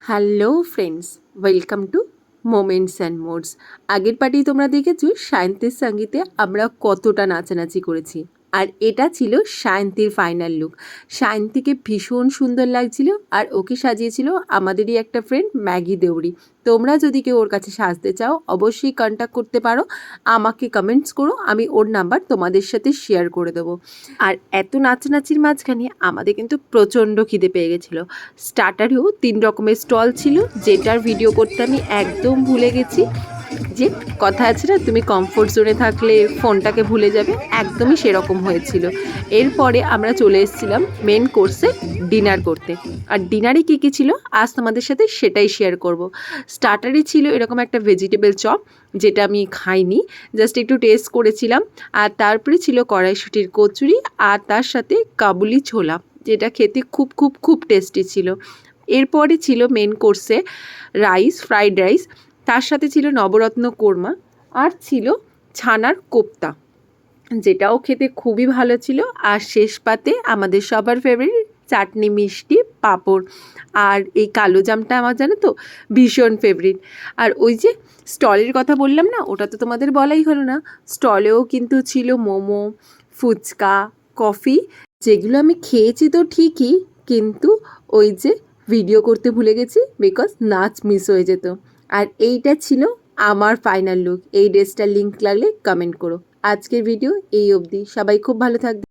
Hello friends, welcome to moments and modes. আগের party তোমরা দেখেছো সায়ন্তীর সঙ্গীতে আমরা কতটা নাচানাচি করেছি, আর এটা ছিল সায়ন্তীর ফাইনাল লুক। সায়ন্তীকে ভীষণ সুন্দর লাগছিল, আর ওকে সাজিয়েছিল আমাদেরই একটা ফ্রেন্ড ম্যাগি দেউরি। তোমরা যদি কেউ ওর কাছে সাজতে চাও অবশ্যই কন্ট্যাক্ট করতে পারো, আমাকে কমেন্টস করো, আমি ওর নাম্বার তোমাদের সাথে শেয়ার করে দেবো। আর এত নাচানাচির মাঝখানে আমাদের কিন্তু প্রচণ্ড খিদে পেয়ে গেছিলো। স্টার্টারেও 3 রকমের স্টল ছিল, যেটার ভিডিও করতে আমি একদম ভুলে গেছি। যে কথা আছে না, তুমি কমফোর্ট জোনে থাকলে ফোনটাকে ভুলে যাবে, একদমই সেরকম হয়েছিল। এরপরে আমরা চলে এসেছিলাম মেন কোর্সে ডিনার করতে। আর ডিনারে কী কী ছিল আজ তোমাদের সাথে সেটাই শেয়ার করব। স্টার্টারে ছিল এরকম একটা ভেজিটেবল চপ, যেটা আমি খাইনি, জাস্ট একটু টেস্ট করেছিলাম। আর তারপরে ছিল কড়াইশুঁটির কচুরি, আর তার সাথে কাবুলি ছোলা, যেটা খেতে খুব খুব খুব টেস্টি ছিল। এরপরে ছিল মেন কোর্সে রাইস, ফ্রাইড রাইস, তার সাথে ছিল নবরত্ন কোরমা, আর ছিল ছানার কোপ্তা, যেটাও খেতে খুবই ভালো ছিল। আর শেষ পাতে আমাদের সবার ফেভারিট চাটনি, মিষ্টি, পাঁপড়। আর এই কালো জামটা আমার জানো তো ভীষণ ফেভারিট। আর ওই যে স্টলের কথা বললাম না, ওটা তো তোমাদের বলাই হলো না। স্টলেও কিন্তু ছিল মোমো, ফুচকা, কফি, যেগুলো আমি খেয়েছি তো ঠিকই, কিন্তু ওই যে ভিডিও করতে ভুলে গেছি, বিকজ নাচ মিস হয়ে যেত। আর এইটা ছিল আমার ফাইনাল লুক। এই ড্রেসটার লিঙ্ক লাগলে কমেন্ট করো। আজকের ভিডিও এই অবধি, সবাই খুব ভালো থাকবে।